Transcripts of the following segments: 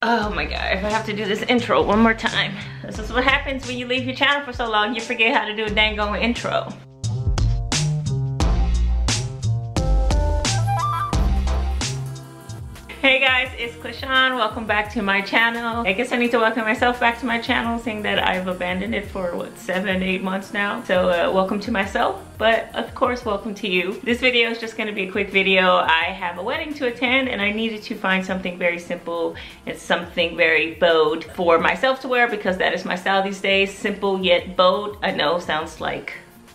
Oh my god, if I have to do this intro one more time. This is what happens when you leave your channel for so long, you forget how to do a dang on intro. Hey guys, it's Cleshawn. Welcome back to my channel. I guess I need to welcome myself back to my channel, seeing that I've abandoned it for what, 7-8 months now. So welcome to myself, but of course welcome to you. This video is just going to be a quick video. I have a wedding to attend and I needed to find something very simple and something very bold for myself to wear, because that is my style these days. Simple yet bold. I know sounds like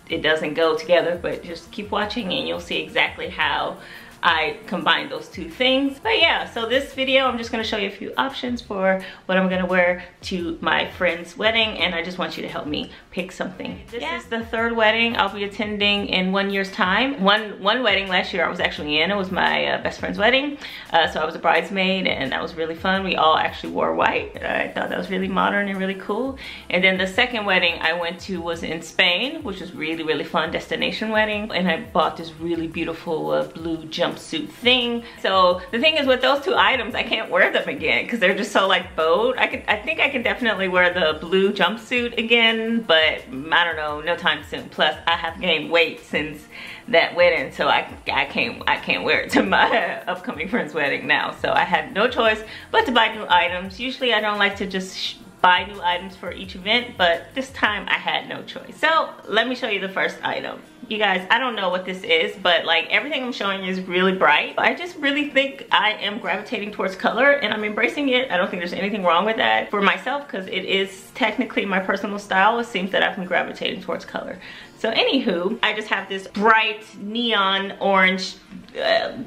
it doesn't go together, but just keep watching and you'll see exactly how I combined those two things. But yeah, so this video I'm just going to show you a few options for what I'm going to wear to my friend's wedding, and I just want you to help me pick something. This is the third wedding I'll be attending in 1 year's time. One wedding last year I was actually in. It was my best friend's wedding, so I was a bridesmaid and that was really fun. We all actually wore white. I thought that was really modern and really cool. And then the second wedding I went to was in Spain, which was really fun, destination wedding, and I bought this really beautiful blue jumpsuit thing. So the thing is, with those two items I can't wear them again because they're just so like bold. I think I can definitely wear the blue jumpsuit again, but I don't know, no time soon. Plus I have gained weight since that wedding, so I can't wear it to my upcoming friend's wedding now. So I had no choice but to buy new items. Usually I don't like to just buy new items for each event, but this time I had no choice. So let me show you the first item. You guys, I don't know what this is, but like everything I'm showing you is really bright. I just really think I am gravitating towards color and I'm embracing it. I don't think there's anything wrong with that for myself because it is technically my personal style. It seems that I've been gravitating towards color. So anywho, I just have this bright neon orange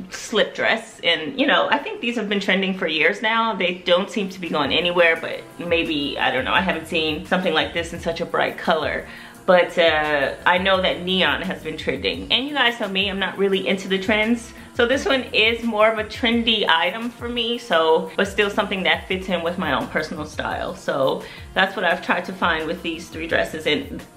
slip dress, and you know, I think these have been trending for years now. They don't seem to be going anywhere, but maybe, I don't know, I haven't seen something like this in such a bright color. But I know that neon has been trending. And you guys know me, I'm not really into the trends. So this one is more of a trendy item for me, but still something that fits in with my own personal style. So that's what I've tried to find with these 3 dresses,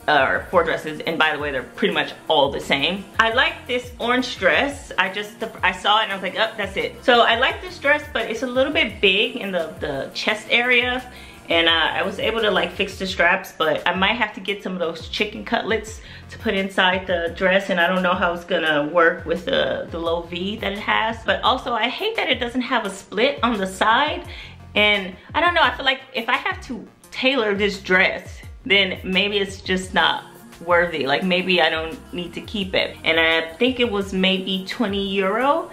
or 4 dresses, and by the way, they're pretty much all the same. I like this orange dress. I saw it and I was like, oh, that's it. So I like this dress, but it's a little bit big in the chest area. And I was able to like fix the straps, but I might have to get some of those chicken cutlets to put inside the dress, and I don't know how it's gonna work with the low V that it has. But also I hate that it doesn't have a split on the side, and I don't know, I feel like if I have to tailor this dress, then maybe it's just not worthy. Like maybe I don't need to keep it. And I think it was maybe 20 euro.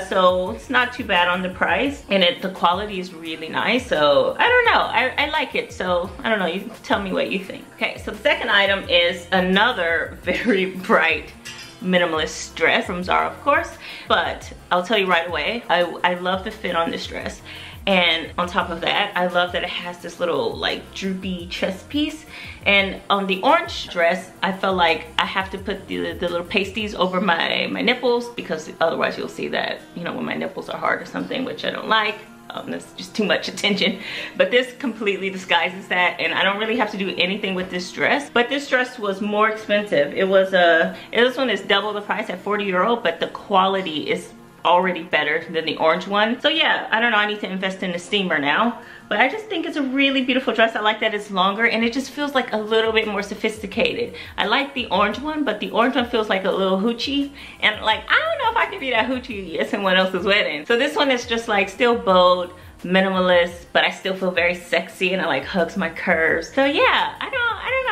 So it's not too bad on the price, and the quality is really nice. So I don't know, I like it. So I don't know, you tell me what you think. Okay, so the second item is another very bright minimalist dress from Zara, of course, but I'll tell you right away, I love the fit on this dress. And on top of that, I love that it has this little like droopy chest piece. And on the orange dress, I felt like I have to put the little pasties over my nipples, because otherwise you'll see that, you know, when my nipples are hard or something, which I don't like. That's just too much attention. But this completely disguises that, and I don't really have to do anything with this dress. But this dress was more expensive. It was this one is double the price at 40 euro, but the quality is already better than the orange one. So yeah, I don't know, I need to invest in the steamer now. But I just think it's a really beautiful dress. I like that it's longer and it just feels like a little bit more sophisticated. I like the orange one, but the orange one feels like a little hoochie. And like, I don't know if I could be that hoochie at someone else's wedding. So this one is just like still bold, minimalist, but I still feel very sexy, and it like hugs my curves. So yeah, I don't know.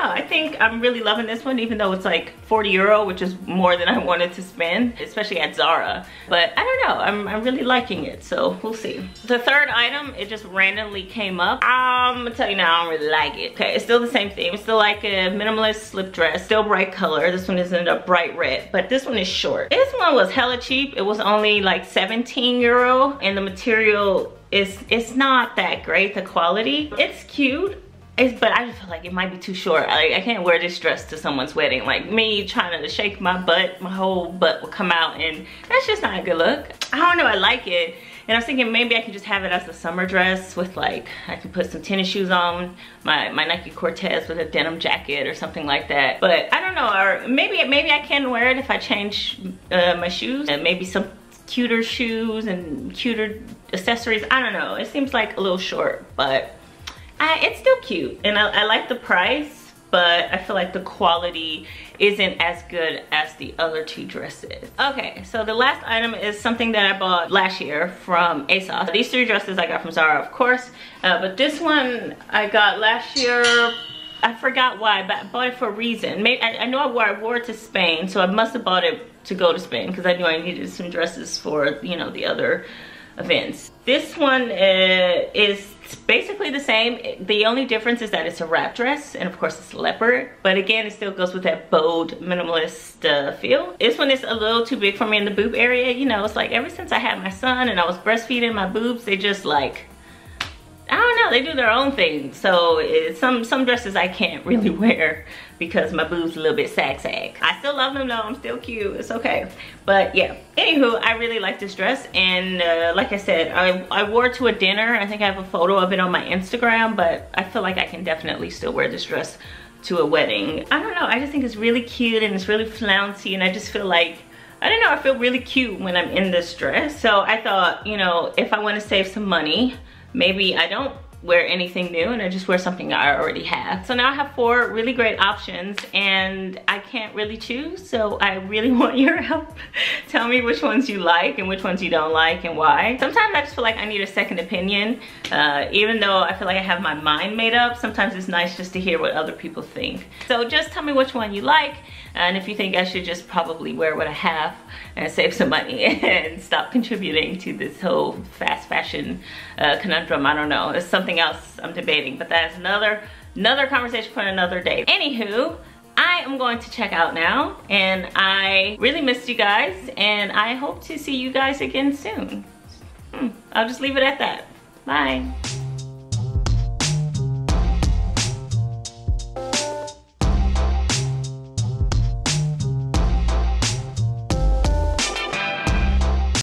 I think I'm really loving this one, even though it's like 40 euro, which is more than I wanted to spend, especially at Zara. But I don't know, I'm really liking it, so we'll see. The third item, it just randomly came up. I'm gonna tell you now, I don't really like it. Okay, it's still the same theme. It's still like a minimalist slip dress, still bright color. This one is in a bright red, but this one is short. This one was hella cheap. It was only like 17 euro, and the material it's not that great, the quality. It's cute, but I just feel like it might be too short. I can't wear this dress to someone's wedding. Like me trying to shake my butt, my whole butt will come out, and that's just not a good look. I don't know, I like it. And I was thinking maybe I could just have it as a summer dress with like, I could put some tennis shoes on, my Nike Cortez with a denim jacket or something like that. But I don't know, or maybe I can wear it if I change my shoes, and maybe some cuter shoes and cuter accessories. I don't know, it seems like a little short, but it's still cute, and I like the price, but I feel like the quality isn't as good as the other two dresses. Okay, so the last item is something that I bought last year from ASOS. These three dresses I got from Zara, of course, but this one I got last year. I forgot why, but I bought it for a reason. Maybe, I know I wore it to Spain, so I must have bought it to go to Spain because I knew I needed some dresses for, you know, the other events. This one is basically the same. The only difference is that it's a wrap dress, and of course it's leopard, but again it still goes with that bold minimalist feel. This one is a little too big for me in the boob area. You know, it's like ever since I had my son and I was breastfeeding, my boobs, they just like, I don't know, they do their own thing. So some dresses I can't really wear because my boobs a little bit sag. I still love them though, I'm still cute, it's okay. But yeah, anywho, I really like this dress, and like I said, I wore it to a dinner. I think I have a photo of it on my Instagram, but I feel like I can definitely still wear this dress to a wedding. I don't know, I just think it's really cute and it's really flouncy, and I just feel like, I don't know, I feel really cute when I'm in this dress. So I thought, you know, if I want to save some money, maybe I don't wear anything new and I just wear something I already have. So now I have 4 really great options and I can't really choose, so I really want your help. Tell me which ones you like and which ones you don't like and why. Sometimes I just feel like I need a second opinion. Even though I feel like I have my mind made up, sometimes it's nice just to hear what other people think. So just tell me which one you like, and if you think I should just probably wear what I have and save some money and stop contributing to this whole fast fashion conundrum. I don't know, it's something else I'm debating, but that's another conversation for another day. Anywho, I am going to check out now, and I really missed you guys, and I hope to see you guys again soon. I'll just leave it at that. Bye.